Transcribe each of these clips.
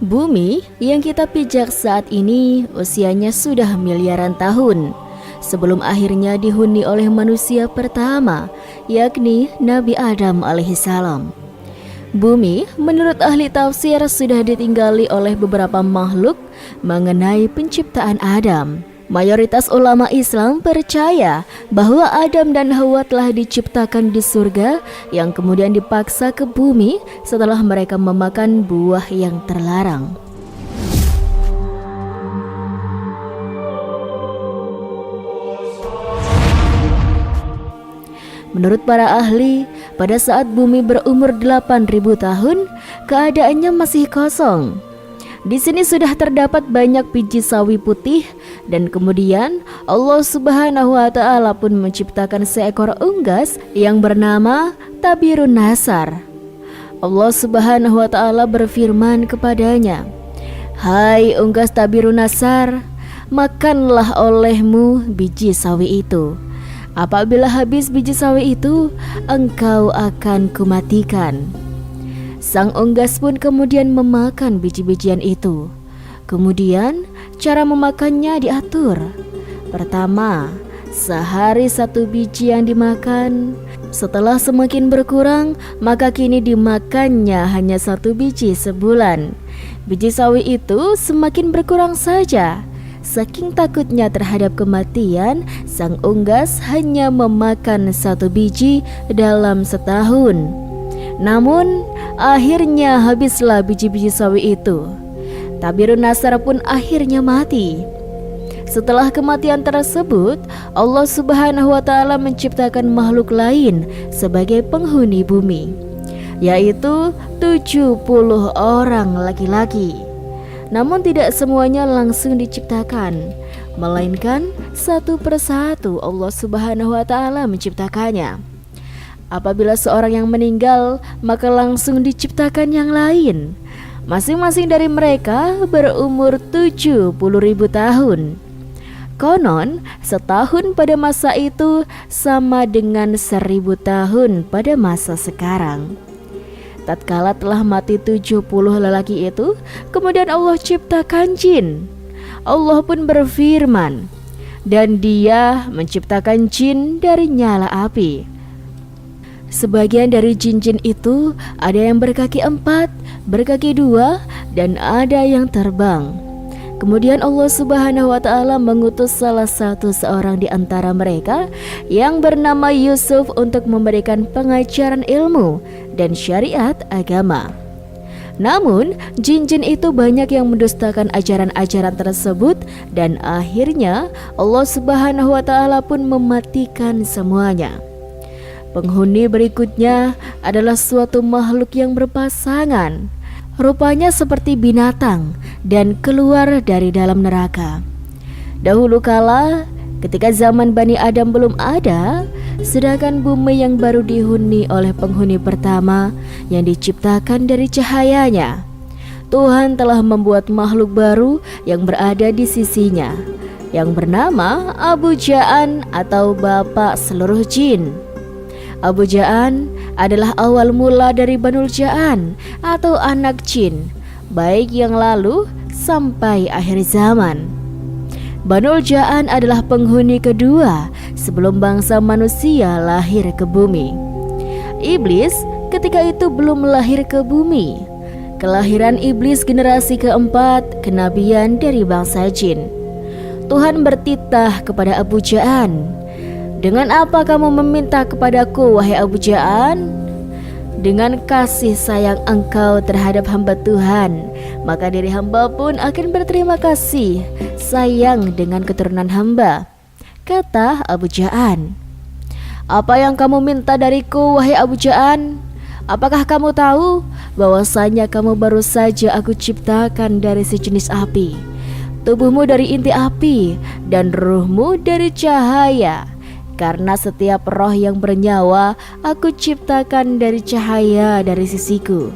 Bumi yang kita pijak saat ini usianya sudah miliaran tahun sebelum akhirnya dihuni oleh manusia pertama, yakni Nabi Adam alaihissalam. Bumi menurut ahli tafsir sudah ditinggali oleh beberapa makhluk mengenai penciptaan Adam. Mayoritas ulama Islam percaya bahwa Adam dan Hawa telah diciptakan di surga yang kemudian dipaksa ke bumi setelah mereka memakan buah yang terlarang. Menurut para ahli, pada saat bumi berumur 8.000 tahun, keadaannya masih kosong. Di sini sudah terdapat banyak biji sawi putih dan kemudian Allah Subhanahu wa taala pun menciptakan seekor unggas yang bernama Tabirun Nasar. Allah Subhanahu wa taala berfirman kepadanya, "Hai unggas Tabirun Nasar, makanlah olehmu biji sawi itu. Apabila habis biji sawi itu, engkau akan kumatikan." Sang unggas pun kemudian memakan biji-bijian itu. Kemudian cara memakannya diatur. Pertama, sehari 1 biji yang dimakan. Setelah semakin berkurang, maka kini dimakannya hanya 1 biji sebulan. Biji sawi itu semakin berkurang saja. Saking takutnya terhadap kematian, sang unggas hanya memakan 1 biji dalam setahun. Namun akhirnya habislah biji-biji sawi itu. Tabirun Nasar pun akhirnya mati. Setelah kematian tersebut, Allah Subhanahu wa taala menciptakan makhluk lain sebagai penghuni bumi, yaitu 70 orang laki-laki. Namun tidak semuanya langsung diciptakan, melainkan satu persatu Allah Subhanahu wa taala menciptakannya. Apabila seorang yang meninggal, maka langsung diciptakan yang lain. Masing-masing dari mereka berumur 70.000 tahun. Konon, setahun pada masa itu sama dengan 1.000 tahun pada masa sekarang. Tatkala telah mati 70 lelaki itu, kemudian Allah ciptakan jin. Allah pun berfirman, "Dan Dia menciptakan jin dari nyala api." Sebagian dari jin-jin itu ada yang berkaki 4, berkaki 2, dan ada yang terbang. Kemudian Allah Subhanahu wa taala mengutus salah satu seorang di antara mereka yang bernama Yusuf untuk memberikan pengajaran ilmu dan syariat agama. Namun, jin-jin itu banyak yang mendustakan ajaran-ajaran tersebut dan akhirnya Allah Subhanahu wa taala pun mematikan semuanya. Penghuni berikutnya adalah suatu makhluk yang berpasangan. Rupanya seperti binatang dan keluar dari dalam neraka. Dahulu kala, ketika zaman Bani Adam belum ada, sedangkan bumi yang baru dihuni oleh penghuni pertama yang diciptakan dari cahayanya, Tuhan telah membuat makhluk baru yang berada di sisinya, yang bernama Abu Ja'an atau Bapak Seluruh Jin. Abu Ja'an adalah awal mula dari Banul Ja'an atau anak jin, baik yang lalu sampai akhir zaman. Banul Ja'an adalah penghuni kedua sebelum bangsa manusia lahir ke bumi. Iblis ketika itu belum lahir ke bumi. Kelahiran iblis generasi keempat kenabian dari bangsa jin. Tuhan bertitah kepada Abu Ja'an, "Dengan apa kamu meminta kepadaku, wahai Abu Ja'an? Dengan kasih sayang engkau terhadap hamba Tuhan, maka diri hamba pun akan berterima kasih sayang dengan keturunan hamba," kata Abu Ja'an. "Apa yang kamu minta dariku, wahai Abu Ja'an? Apakah kamu tahu bahwasanya kamu baru saja aku ciptakan dari sejenis api, tubuhmu dari inti api, dan ruhmu dari cahaya? Karena setiap roh yang bernyawa aku ciptakan dari cahaya dari sisiku.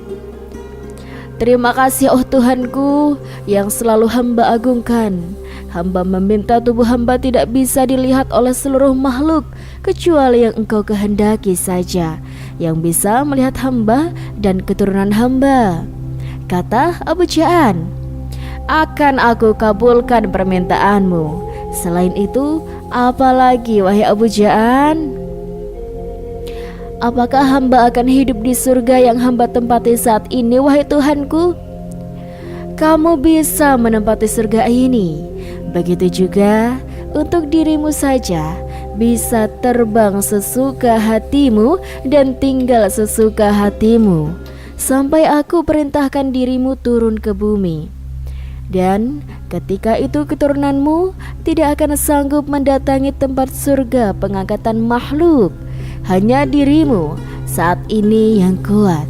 Terima kasih oh Tuhanku yang selalu hamba agungkan. Hamba meminta tubuh hamba tidak bisa dilihat oleh seluruh makhluk kecuali yang engkau kehendaki saja, yang bisa melihat hamba dan keturunan hamba. kata Abu Ja'an. "Akan aku kabulkan permintaanmu. Selain itu, apalagi wahai Abu Ja'an? Apakah hamba akan hidup di surga yang hamba tempati saat ini, wahai Tuhanku? Kamu bisa menempati surga ini. Begitu juga untuk dirimu saja, bisa terbang sesuka hatimu dan tinggal sesuka hatimu, sampai aku perintahkan dirimu turun ke bumi. Dan ketika itu keturunanmu tidak akan sanggup mendatangi tempat surga pengangkatan makhluk. Hanya dirimu saat ini yang kuat.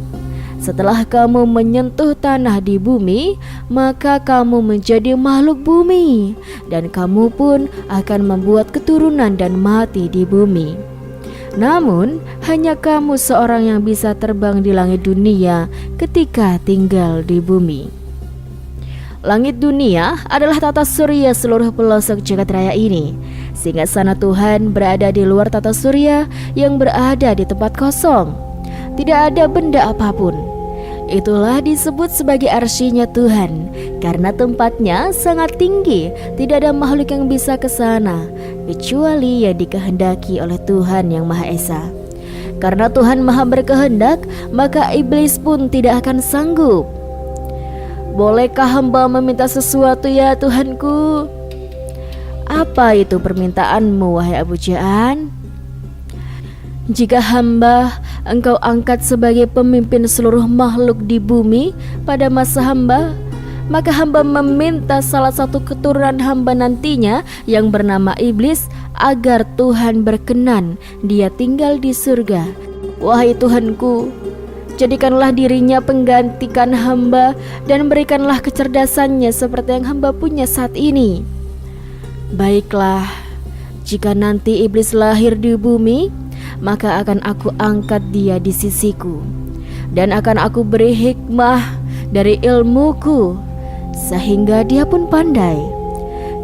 Setelah kamu menyentuh tanah di bumi, maka kamu menjadi makhluk bumi, dan kamu pun akan membuat keturunan dan mati di bumi. Namun hanya kamu seorang yang bisa terbang di langit dunia ketika tinggal di bumi." Langit dunia adalah tata surya seluruh pelosok jagat raya ini. Singgasana Tuhan berada di luar tata surya yang berada di tempat kosong. Tidak ada benda apapun. Itulah disebut sebagai arsy-Nya Tuhan, karena tempatnya sangat tinggi. Tidak ada makhluk yang bisa ke sana kecuali yang dikehendaki oleh Tuhan yang Maha Esa. Karena Tuhan Maha berkehendak, maka iblis pun tidak akan sanggup. "Bolehkah hamba meminta sesuatu ya Tuhanku?" "Apa itu permintaanmu wahai Abu Ja'an?" "Jika hamba engkau angkat sebagai pemimpin seluruh makhluk di bumi pada masa hamba, maka hamba meminta salah satu keturunan hamba nantinya yang bernama iblis agar Tuhan berkenan dia tinggal di surga. Wahai Tuhanku, jadikanlah dirinya penggantikan hamba dan berikanlah kecerdasannya seperti yang hamba punya saat ini." "Baiklah, jika nanti iblis lahir di bumi, maka akan aku angkat dia di sisiku, dan akan aku beri hikmah dari ilmuku, sehingga dia pun pandai.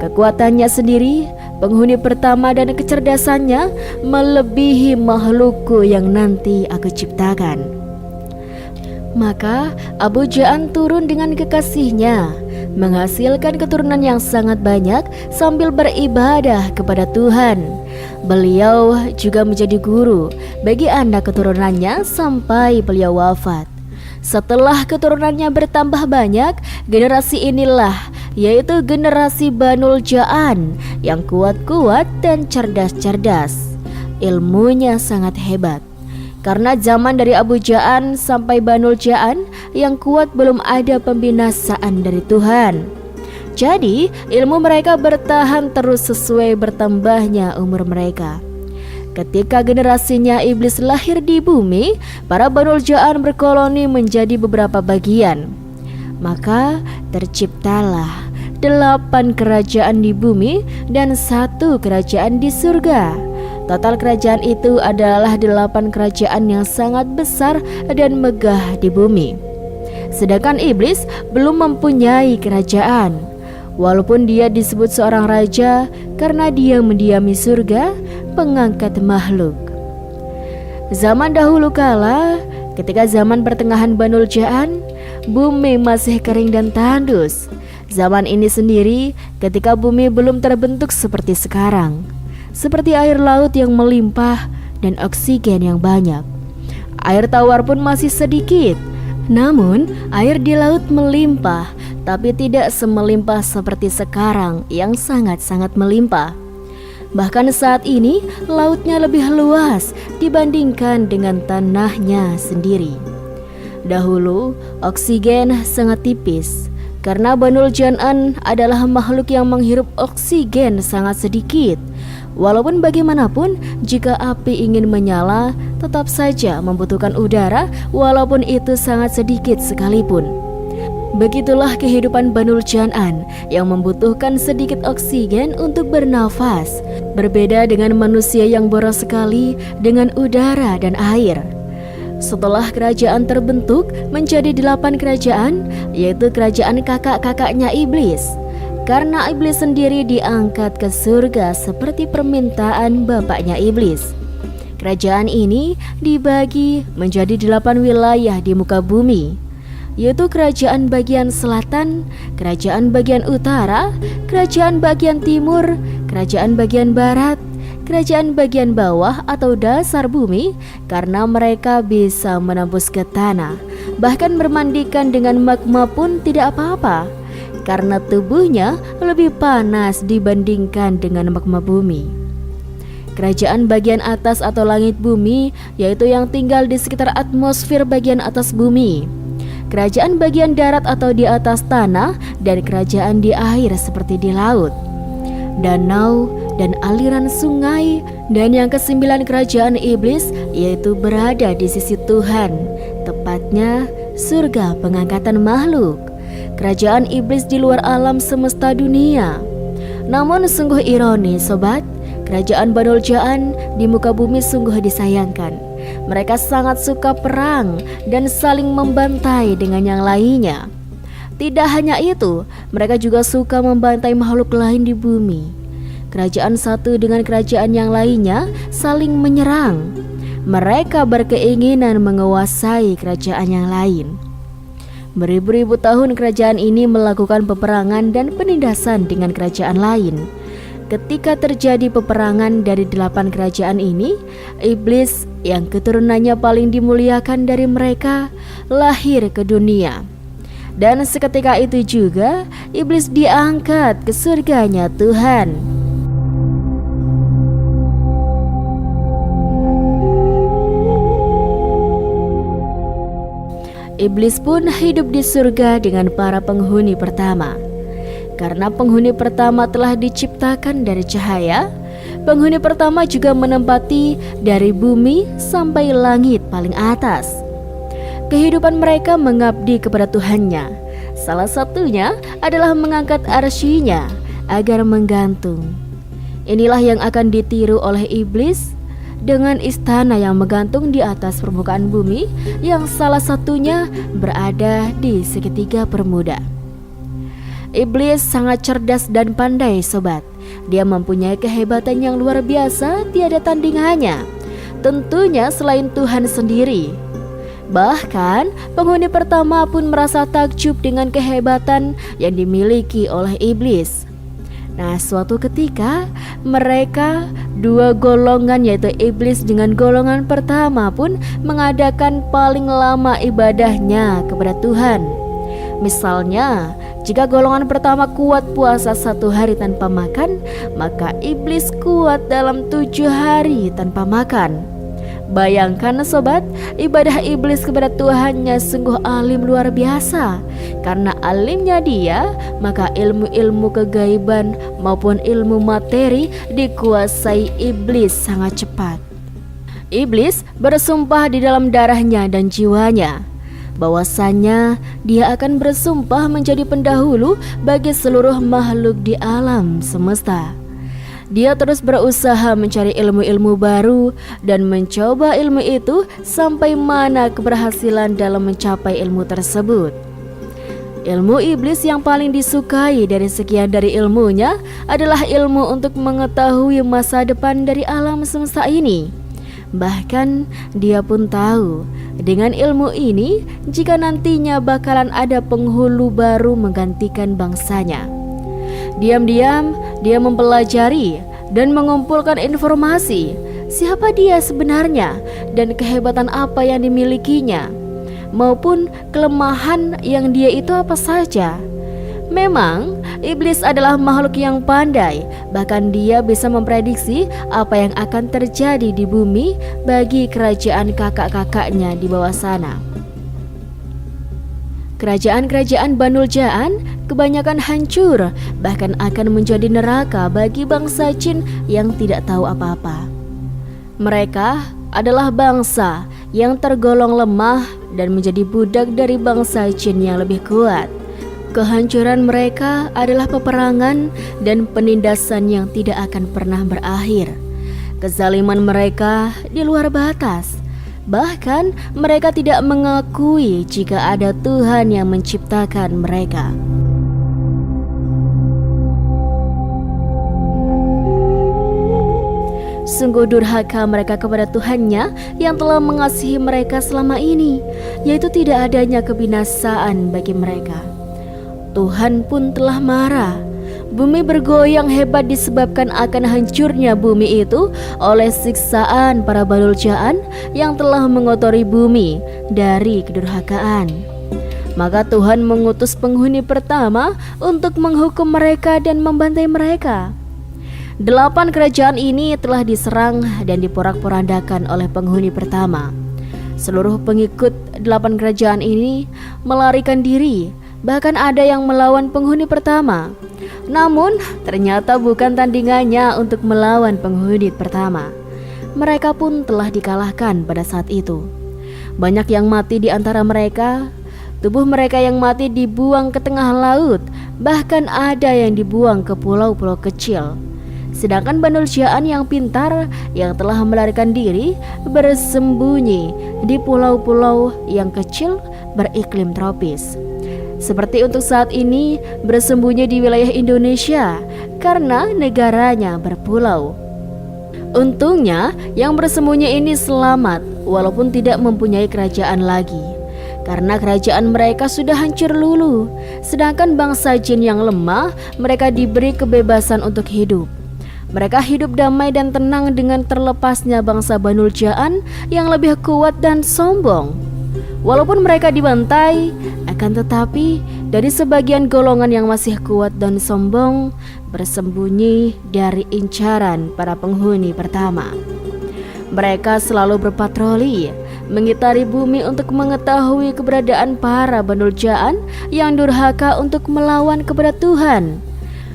Kekuatannya sendiri, penghuni pertama dan kecerdasannya melebihi makhlukku yang nanti aku ciptakan." Maka Abu Ja'an turun dengan kekasihnya, menghasilkan keturunan yang sangat banyak sambil beribadah kepada Tuhan. Beliau juga menjadi guru bagi anak keturunannya sampai beliau wafat. Setelah keturunannya bertambah banyak, generasi inilah yaitu generasi Banul Ja'an yang kuat-kuat dan cerdas-cerdas. Ilmunya sangat hebat. Karena zaman dari Abu Ja'an sampai Banul Ja'an yang kuat belum ada pembinasaan dari Tuhan. Jadi ilmu mereka bertahan terus sesuai bertambahnya umur mereka. Ketika generasinya iblis lahir di bumi, para Banul Ja'an berkoloni menjadi beberapa bagian. Maka terciptalah 8 kerajaan di bumi dan 1 kerajaan di surga. Total kerajaan itu adalah 8 kerajaan yang sangat besar dan megah di bumi. Sedangkan iblis belum mempunyai kerajaan, walaupun dia disebut seorang raja karena dia mendiami surga, pengangkat makhluk. Zaman dahulu kala, ketika zaman pertengahan Banul Ja'an, bumi masih kering dan tandus. Zaman ini sendiri ketika bumi belum terbentuk seperti sekarang, seperti air laut yang melimpah dan oksigen yang banyak. Air tawar pun masih sedikit. Namun air di laut melimpah, tapi tidak semelimpah seperti sekarang yang sangat-sangat melimpah. Bahkan saat ini lautnya lebih luas dibandingkan dengan tanahnya sendiri. Dahulu oksigen sangat tipis, karena Banul Ja'an adalah makhluk yang menghirup oksigen sangat sedikit. Walaupun bagaimanapun, jika api ingin menyala, tetap saja membutuhkan udara, walaupun itu sangat sedikit sekalipun. Begitulah kehidupan Banul Ja'an yang membutuhkan sedikit oksigen untuk bernafas. Berbeda dengan manusia yang boros sekali dengan udara dan air. Setelah kerajaan terbentuk menjadi 8 kerajaan, yaitu kerajaan kakak-kakaknya iblis. Karena iblis sendiri diangkat ke surga seperti permintaan bapaknya iblis. Kerajaan ini dibagi menjadi 8 wilayah di muka bumi. yaitu kerajaan bagian selatan, kerajaan bagian utara, kerajaan bagian timur, kerajaan bagian barat, kerajaan bagian bawah atau dasar bumi, karena mereka bisa menembus ke tanah. Bahkan bermandikan dengan magma pun tidak apa-apa, karena tubuhnya lebih panas dibandingkan dengan magma bumi. Kerajaan bagian atas atau langit bumi, yaitu yang tinggal di sekitar atmosfer bagian atas bumi. Kerajaan bagian darat atau di atas tanah, dan kerajaan di air seperti di laut, danau, dan aliran sungai. Dan yang kesembilan kerajaan iblis, yaitu berada di sisi Tuhan, tepatnya surga pengangkatan makhluk. Kerajaan iblis di luar alam semesta dunia. Namun sungguh ironis sobat, kerajaan Banul Jaan di muka bumi sungguh disayangkan. Mereka sangat suka perang dan saling membantai dengan yang lainnya. Tidak hanya itu, mereka juga suka membantai makhluk lain di bumi. Kerajaan satu dengan kerajaan yang lainnya saling menyerang. Mereka berkeinginan menguasai kerajaan yang lain. Beribu-ribu tahun kerajaan ini melakukan peperangan dan penindasan dengan kerajaan lain. Ketika terjadi peperangan dari 8 kerajaan ini, iblis yang keturunannya paling dimuliakan dari mereka lahir ke dunia. Dan seketika itu juga iblis diangkat ke surganya Tuhan. Iblis pun hidup di surga dengan para penghuni pertama. Karena penghuni pertama telah diciptakan dari cahaya, penghuni pertama juga menempati dari bumi sampai langit paling atas. Kehidupan mereka mengabdi kepada Tuhannya. Salah satunya adalah mengangkat arsy-Nya agar menggantung. Inilah yang akan ditiru oleh iblis dengan istana yang menggantung di atas permukaan bumi, yang salah satunya berada di segitiga bermuda. Iblis sangat cerdas dan pandai sobat. Dia mempunyai kehebatan yang luar biasa, tiada tandingannya. Tentunya selain Tuhan sendiri. Bahkan penghuni pertama pun merasa takjub dengan kehebatan yang dimiliki oleh iblis. Nah, suatu ketika mereka dua golongan, yaitu iblis dengan golongan pertama, pun mengadakan paling lama ibadahnya kepada Tuhan. Misalnya, jika golongan pertama kuat puasa 1 hari tanpa makan, maka iblis kuat dalam 7 hari tanpa makan. Bayangkan sobat, ibadah iblis kepada Tuhannya sungguh alim luar biasa. Karena alimnya dia, maka ilmu-ilmu kegaiban maupun ilmu materi dikuasai iblis sangat cepat. Iblis bersumpah di dalam darahnya dan jiwanya bahwasanya dia akan bersumpah menjadi pendahulu bagi seluruh makhluk di alam semesta. Dia terus berusaha mencari ilmu-ilmu baru dan mencoba ilmu itu sampai mana keberhasilan dalam mencapai ilmu tersebut. Ilmu iblis yang paling disukai dari sekian dari ilmunya adalah ilmu untuk mengetahui masa depan dari alam semesta ini. Bahkan dia pun tahu dengan ilmu ini jika nantinya bakalan ada penghulu baru menggantikan bangsanya. Diam-diam dia mempelajari dan mengumpulkan informasi siapa dia sebenarnya dan kehebatan apa yang dimilikinya, maupun kelemahan yang dia itu apa saja. Memang iblis adalah makhluk yang pandai, bahkan dia bisa memprediksi apa yang akan terjadi di bumi bagi kerajaan kakak-kakaknya di bawah sana. Kerajaan-kerajaan Banul Jaan kebanyakan hancur, bahkan akan menjadi neraka bagi bangsa jin yang tidak tahu apa-apa. Mereka adalah bangsa yang tergolong lemah dan menjadi budak dari bangsa jin yang lebih kuat. Kehancuran mereka adalah peperangan dan penindasan yang tidak akan pernah berakhir. Kezaliman mereka di luar batas. Bahkan mereka tidak mengakui jika ada Tuhan yang menciptakan mereka. Sungguh durhaka mereka kepada Tuhannya yang telah mengasihi mereka selama ini, yaitu tidak adanya kebinasaan bagi mereka. Tuhan pun telah marah. Bumi bergoyang hebat disebabkan akan hancurnya bumi itu oleh siksaan para Banul Ja'an yang telah mengotori bumi dari kedurhakaan. Maka Tuhan mengutus penghuni pertama untuk menghukum mereka dan membantai mereka. 8 kerajaan ini telah diserang dan diporak-porandakan oleh penghuni pertama. Seluruh pengikut 8 kerajaan ini melarikan diri, bahkan ada yang melawan penghuni pertama. Namun ternyata bukan tandingannya untuk melawan penghuni pertama. Mereka pun telah dikalahkan pada saat itu. Banyak yang mati di antara mereka. Tubuh mereka yang mati dibuang ke tengah laut, bahkan ada yang dibuang ke pulau-pulau kecil. Sedangkan Banul Ja'an yang pintar yang telah melarikan diri bersembunyi di pulau-pulau yang kecil beriklim tropis. Seperti untuk saat ini bersembunyi di wilayah Indonesia karena negaranya berpulau. Untungnya yang bersembunyi ini selamat walaupun tidak mempunyai kerajaan lagi, karena kerajaan mereka sudah hancur luluh. Sedangkan bangsa jin yang lemah mereka diberi kebebasan untuk hidup. Mereka hidup damai dan tenang dengan terlepasnya bangsa Banul Ja'an yang lebih kuat dan sombong. Walaupun mereka dibantai, akan tetapi dari sebagian golongan yang masih kuat dan sombong bersembunyi dari incaran para penghuni pertama. Mereka selalu berpatroli, mengitari bumi untuk mengetahui keberadaan para Banul Ja'an yang durhaka untuk melawan kepada Tuhan.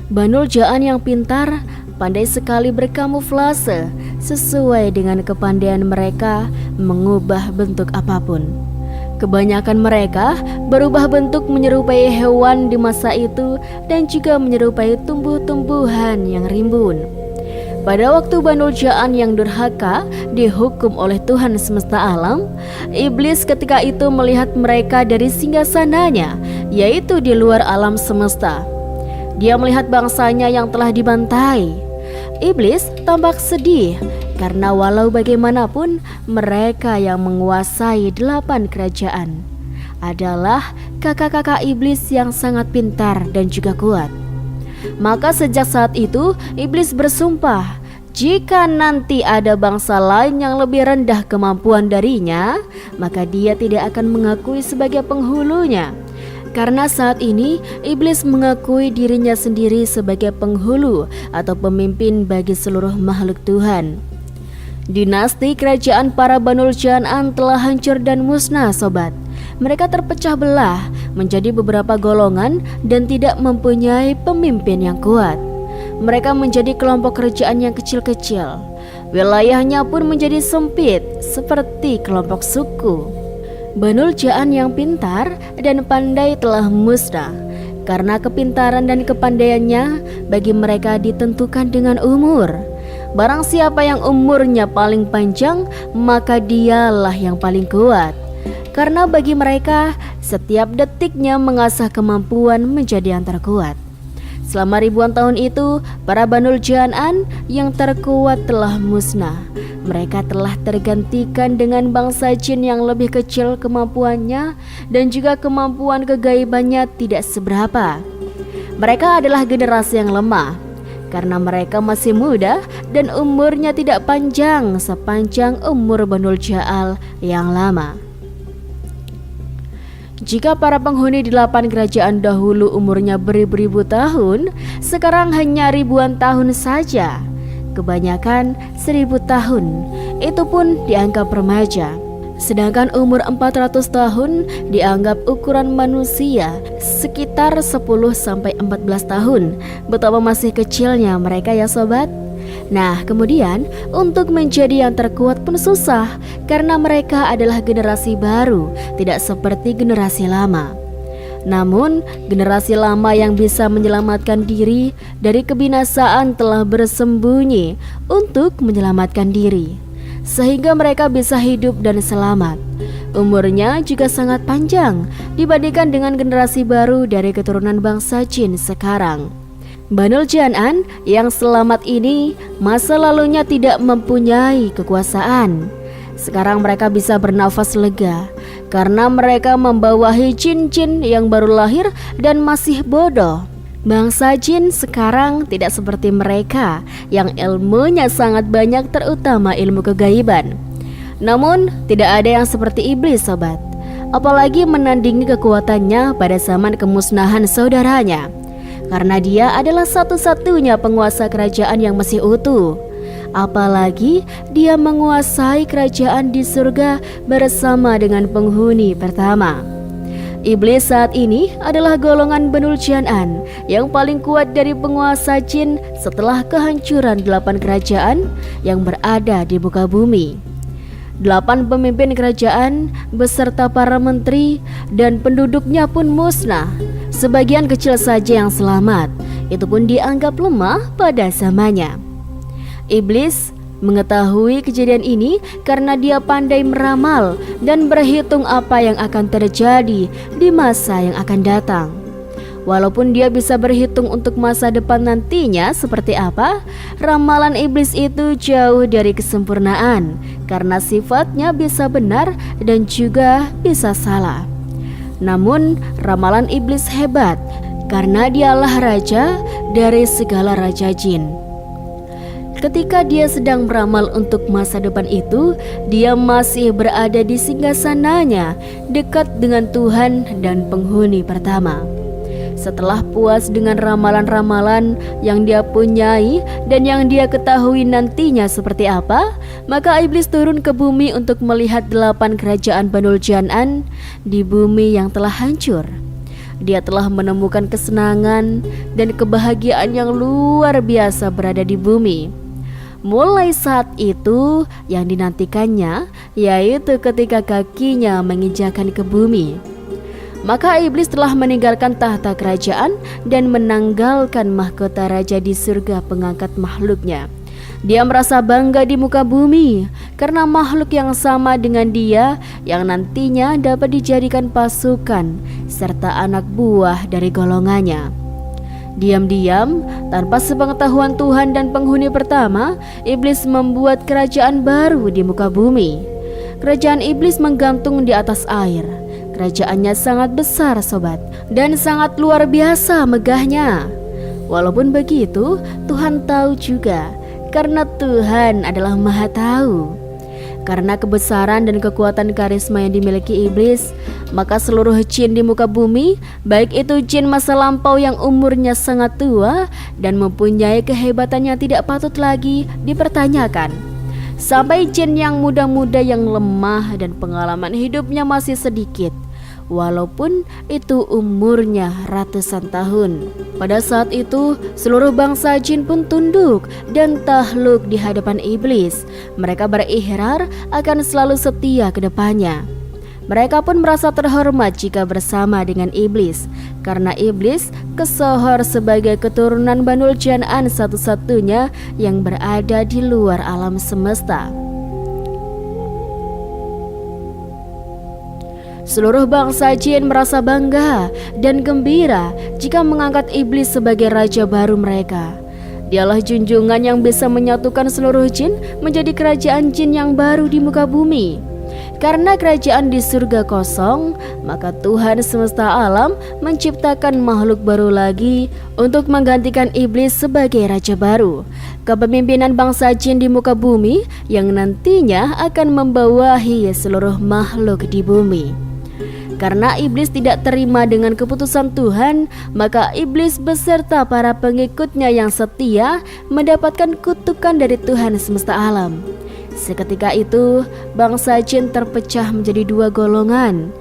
Banul Ja'an yang pintar pandai sekali berkamuflase sesuai dengan kepandaian mereka mengubah bentuk apapun. Kebanyakan mereka berubah bentuk menyerupai hewan di masa itu dan juga menyerupai tumbuh-tumbuhan yang rimbun. Pada waktu Banul Ja'an yang durhaka dihukum oleh Tuhan semesta alam, iblis ketika itu melihat mereka dari singgasananya, yaitu di luar alam semesta. Dia melihat bangsanya yang telah dibantai. Iblis tampak sedih karena walau bagaimanapun mereka yang menguasai 8 kerajaan adalah kakak-kakak iblis yang sangat pintar dan juga kuat. Maka sejak saat itu iblis bersumpah, jika nanti ada bangsa lain yang lebih rendah kemampuan darinya, maka dia tidak akan mengakui sebagai penghulunya. Karena saat ini iblis mengakui dirinya sendiri sebagai penghulu atau pemimpin bagi seluruh makhluk Tuhan. Dinasti kerajaan para Banul Ja'an telah hancur dan musnah, sobat. Mereka terpecah belah menjadi beberapa golongan dan tidak mempunyai pemimpin yang kuat. Mereka menjadi kelompok kerajaan yang kecil-kecil. Wilayahnya pun menjadi sempit seperti kelompok suku. Banul Ja'an yang pintar dan pandai telah musnah. Karena kepintaran dan kepandaiannya bagi mereka ditentukan dengan umur. Barang siapa yang umurnya paling panjang, maka dialah yang paling kuat. Karena bagi mereka setiap detiknya mengasah kemampuan menjadi yang terkuat. Selama ribuan tahun itu, para Banul Ja'an yang terkuat telah musnah. Mereka telah tergantikan dengan bangsa jin yang lebih kecil kemampuannya dan juga kemampuan kegaibannya tidak seberapa. Mereka adalah generasi yang lemah karena mereka masih muda dan umurnya tidak panjang sepanjang umur Banul Ja'an yang lama. Jika para penghuni 8 kerajaan dahulu umurnya beribu-ribu tahun, sekarang hanya ribuan tahun saja. Kebanyakan 1000 tahun, itu pun dianggap remaja. Sedangkan umur 400 tahun dianggap ukuran manusia sekitar 10-14 tahun. Betapa masih kecilnya mereka ya sobat. Nah, kemudian untuk menjadi yang terkuat pun susah karena mereka adalah generasi baru, tidak seperti generasi lama. Namun, generasi lama yang bisa menyelamatkan diri dari kebinasaan telah bersembunyi untuk menyelamatkan diri, sehingga mereka bisa hidup dan selamat. Umurnya juga sangat panjang dibandingkan dengan generasi baru dari keturunan bangsa jin sekarang. Banul Jan'an yang selamat ini masa lalunya tidak mempunyai kekuasaan. Sekarang mereka bisa bernafas lega karena mereka membawahi jin-jin yang baru lahir dan masih bodoh. Bangsa jin sekarang tidak seperti mereka yang ilmunya sangat banyak, terutama ilmu kegaiban. Namun tidak ada yang seperti iblis, sobat. Apalagi menandingi kekuatannya pada zaman kemusnahan saudaranya, karena dia adalah satu-satunya penguasa kerajaan yang masih utuh. Apalagi dia menguasai kerajaan di surga bersama dengan penghuni pertama. Iblis saat ini adalah golongan Banul Jan'an yang paling kuat dari penguasa jin setelah kehancuran 8 kerajaan yang berada di muka bumi. 8 pemimpin kerajaan beserta para menteri dan penduduknya pun musnah. Sebagian kecil saja yang selamat, itu pun dianggap lemah pada zamannya. Iblis mengetahui kejadian ini karena dia pandai meramal dan berhitung apa yang akan terjadi di masa yang akan datang. Walaupun dia bisa berhitung untuk masa depan nantinya seperti apa, ramalan iblis itu jauh dari kesempurnaan karena sifatnya bisa benar dan juga bisa salah. Namun ramalan iblis hebat karena dialah raja dari segala raja jin. Ketika dia sedang beramal untuk masa depan itu, dia masih berada di singgasananya dekat dengan Tuhan dan penghuni pertama. Setelah puas dengan ramalan-ramalan yang dia punyai dan yang dia ketahui nantinya seperti apa, maka iblis turun ke bumi untuk melihat 8 kerajaan Banul Jan'an di bumi yang telah hancur. Dia telah menemukan kesenangan dan kebahagiaan yang luar biasa berada di bumi. Mulai saat itu yang dinantikannya yaitu ketika kakinya menginjakan ke bumi. Maka iblis telah meninggalkan tahta kerajaan dan menanggalkan mahkota raja di surga pengangkat makhluknya. Dia merasa bangga di muka bumi karena makhluk yang sama dengan dia yang nantinya dapat dijadikan pasukan serta anak buah dari golongannya. Diam-diam, tanpa sepengetahuan Tuhan dan penghuni pertama, iblis membuat kerajaan baru di muka bumi. Kerajaan iblis menggantung di atas air. Kerajaannya sangat besar, sobat, dan sangat luar biasa megahnya. Walaupun begitu, Tuhan tahu juga, karena Tuhan adalah Maha Tahu. Karena kebesaran dan kekuatan karisma yang dimiliki iblis, maka seluruh jin di muka bumi, baik itu jin masa lampau yang umurnya sangat tua dan mempunyai kehebatan yang tidak patut lagi dipertanyakan, sampai jin yang muda-muda yang lemah dan pengalaman hidupnya masih sedikit, walaupun itu umurnya ratusan tahun. Pada saat itu, seluruh bangsa jin pun tunduk dan takluk di hadapan iblis. Mereka berikrar akan selalu setia ke depannya. Mereka pun merasa terhormat jika bersama dengan iblis, karena iblis kesohor sebagai keturunan Banul Jan'an satu-satunya yang berada di luar alam semesta. Seluruh bangsa jin merasa bangga dan gembira jika mengangkat iblis sebagai raja baru mereka. Dialah junjungan yang bisa menyatukan seluruh jin menjadi kerajaan jin yang baru di muka bumi. Karena kerajaan di surga kosong, maka Tuhan semesta alam menciptakan makhluk baru lagi untuk menggantikan iblis sebagai raja baru, kepemimpinan bangsa jin di muka bumi yang nantinya akan membawahi seluruh makhluk di bumi. Karena iblis tidak terima dengan keputusan Tuhan, maka iblis beserta para pengikutnya yang setia mendapatkan kutukan dari Tuhan semesta alam. Seketika itu, bangsa jin terpecah menjadi 2 golongan,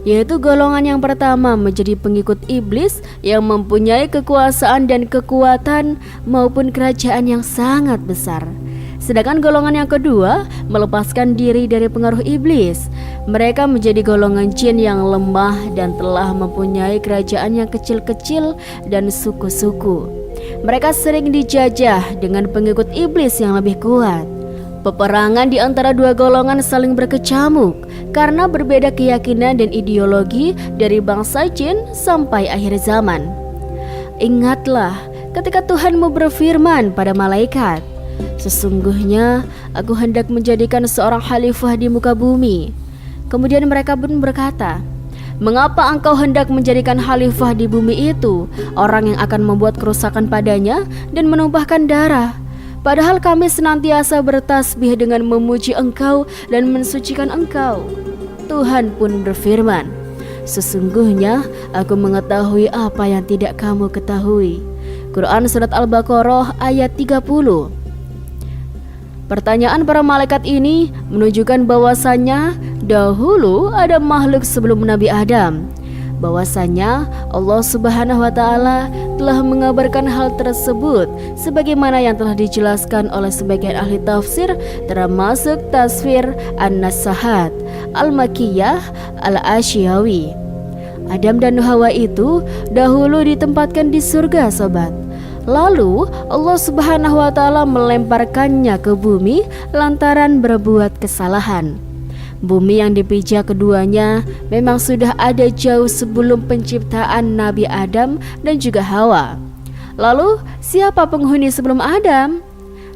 yaitu golongan yang pertama menjadi pengikut iblis yang mempunyai kekuasaan dan kekuatan maupun kerajaan yang sangat besar. Sedangkan golongan yang kedua melepaskan diri dari pengaruh iblis. Mereka menjadi golongan jin yang lemah dan telah mempunyai kerajaan yang kecil-kecil dan suku-suku. Mereka sering dijajah dengan pengikut iblis yang lebih kuat. Peperangan di antara 2 golongan saling berkecamuk karena berbeda keyakinan dan ideologi dari bangsa jin sampai akhir zaman. Ingatlah, ketika Tuhanmu berfirman pada malaikat, "Sesungguhnya aku hendak menjadikan seorang khalifah di muka bumi." Kemudian mereka pun berkata, "Mengapa engkau hendak menjadikan khalifah di bumi itu orang yang akan membuat kerusakan padanya dan menumpahkan darah? Padahal kami senantiasa bertasbih dengan memuji engkau dan mensucikan engkau." Tuhan pun berfirman, "Sesungguhnya aku mengetahui apa yang tidak kamu ketahui." Quran Surat Al-Baqarah ayat 30. Pertanyaan para malaikat ini menunjukkan bahwasannya dahulu ada makhluk sebelum Nabi Adam. Bahwasanya Allah Subhanahu wa Ta'ala telah mengabarkan hal tersebut sebagaimana yang telah dijelaskan oleh sebagian ahli tafsir, termasuk Tafsir An-Nasahat, Al-Makkiyah, Al-Asyawi. Adam dan Hawa itu dahulu ditempatkan di surga, sobat. Lalu Allah Subhanahu wa Ta'ala melemparkannya ke bumi lantaran berbuat kesalahan. Bumi yang dipijak keduanya memang sudah ada jauh sebelum penciptaan Nabi Adam dan juga Hawa. Lalu siapa penghuni sebelum Adam?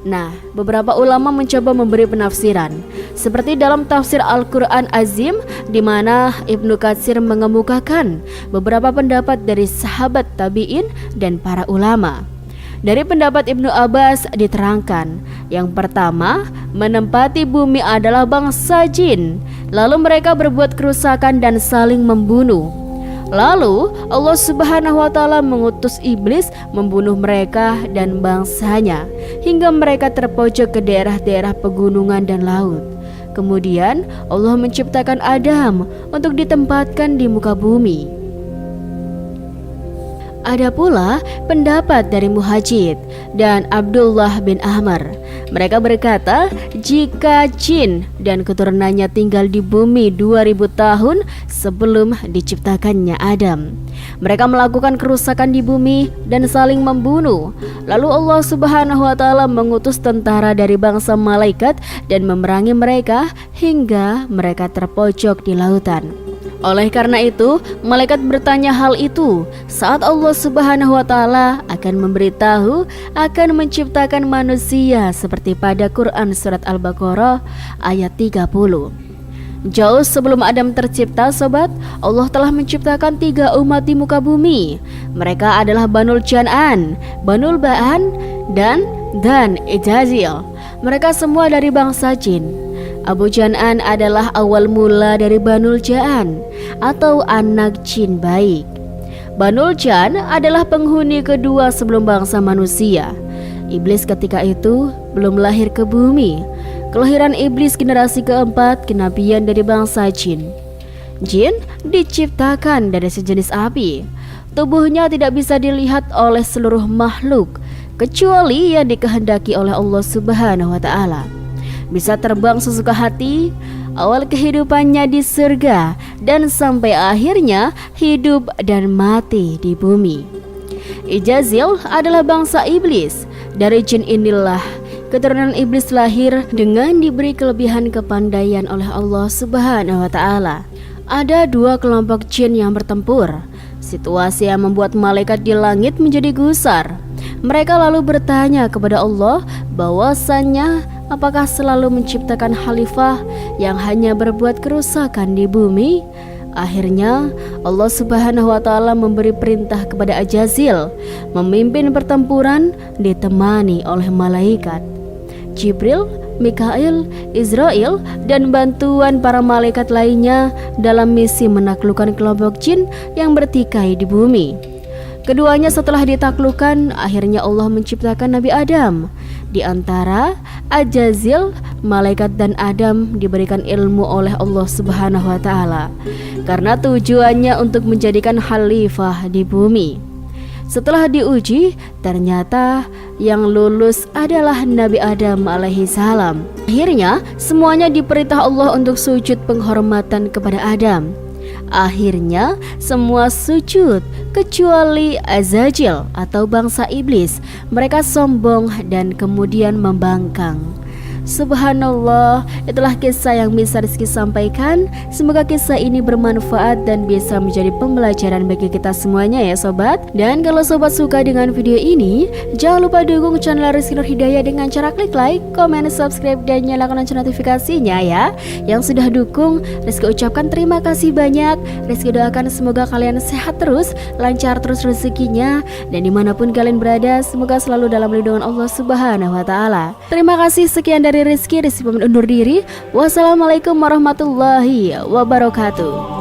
Nah, beberapa ulama mencoba memberi penafsiran, seperti dalam tafsir Al-Quran Azim, di mana Ibnu Katsir mengemukakan beberapa pendapat dari sahabat tabi'in dan para ulama. Dari pendapat Ibnu Abbas diterangkan, yang pertama, menempati bumi adalah bangsa jin, lalu mereka berbuat kerusakan dan saling membunuh. Lalu Allah Subhanahu wa Ta'ala mengutus iblis membunuh mereka dan bangsanya hingga mereka terpojok ke daerah-daerah pegunungan dan laut. Kemudian Allah menciptakan Adam untuk ditempatkan di muka bumi. Ada pula pendapat dari Muhajid dan Abdullah bin Ahmar. Mereka berkata, jika jin dan keturunannya tinggal di bumi 2000 tahun sebelum diciptakannya Adam, mereka melakukan kerusakan di bumi dan saling membunuh. Lalu Allah Subhanahu wa Ta'ala mengutus tentara dari bangsa malaikat dan memerangi mereka hingga mereka terpojok di lautan. Oleh karena itu, malaikat bertanya hal itu saat Allah Subhanahu wa Ta'ala akan memberitahu akan menciptakan manusia seperti pada Quran Surat Al-Baqarah ayat 30. Jauh sebelum Adam tercipta, sobat, Allah telah menciptakan 3 umat di muka bumi. Mereka adalah Banul Jan'an, Banul Ba'an, dan Ijazil. Mereka semua dari bangsa jin. Abu Jan'an adalah awal mula dari Banul Ja'an atau anak jin baik. Banul Jan adalah penghuni kedua sebelum bangsa manusia. Iblis ketika itu belum lahir ke bumi. Kelahiran iblis generasi keempat kenabian dari bangsa jin. Jin diciptakan dari sejenis api. Tubuhnya tidak bisa dilihat oleh seluruh makhluk kecuali yang dikehendaki oleh Allah Subhanahu wa Ta'ala. Bisa terbang sesuka hati, awal kehidupannya di surga dan sampai akhirnya hidup dan mati di bumi. Ijazil adalah bangsa iblis. Dari jin inilah keturunan iblis lahir dengan diberi kelebihan kepandaian oleh Allah Subhanahu wa Ta'ala. Ada 2 kelompok jin yang bertempur. Situasi yang membuat malaikat di langit menjadi gusar. Mereka lalu bertanya kepada Allah bahwasannya apakah selalu menciptakan khalifah yang hanya berbuat kerusakan di bumi? Akhirnya Allah Subhanahu wa Ta'ala memberi perintah kepada Ajazil memimpin pertempuran ditemani oleh malaikat Jibril, Mikail, Israel, dan bantuan para malaikat lainnya dalam misi menaklukkan kelompok jin yang bertikai di bumi. Keduanya setelah ditaklukkan, akhirnya Allah menciptakan Nabi Adam. Di antara Ajazil, malaikat dan Adam diberikan ilmu oleh Allah Subhanahu wa Ta'ala karena tujuannya untuk menjadikan khalifah di bumi. Setelah diuji, ternyata yang lulus adalah Nabi Adam alaihi salam. Akhirnya semuanya diperintah Allah untuk sujud penghormatan kepada Adam. Akhirnya semua sujud kecuali Azazil atau bangsa iblis. Mereka sombong dan kemudian membangkang. Subhanallah, itulah kisah yang bisa Rizky sampaikan. Semoga kisah ini bermanfaat dan bisa menjadi pembelajaran bagi kita semuanya ya sobat. Dan kalau sobat suka dengan video ini, jangan lupa dukung channel Rizky Nur Hidayah dengan cara klik like, komen, subscribe, dan nyalakan lonceng notifikasinya ya. Yang sudah dukung, Rizky ucapkan terima kasih banyak. Rizky doakan semoga kalian sehat terus, lancar terus rezekinya, dan dimanapun kalian berada, semoga selalu dalam lindungan Allah Subhanahu wa Ta'ala. Terima kasih, sekian dari Rizky pamit undur diri. Wassalamualaikum warahmatullahi wabarakatuh.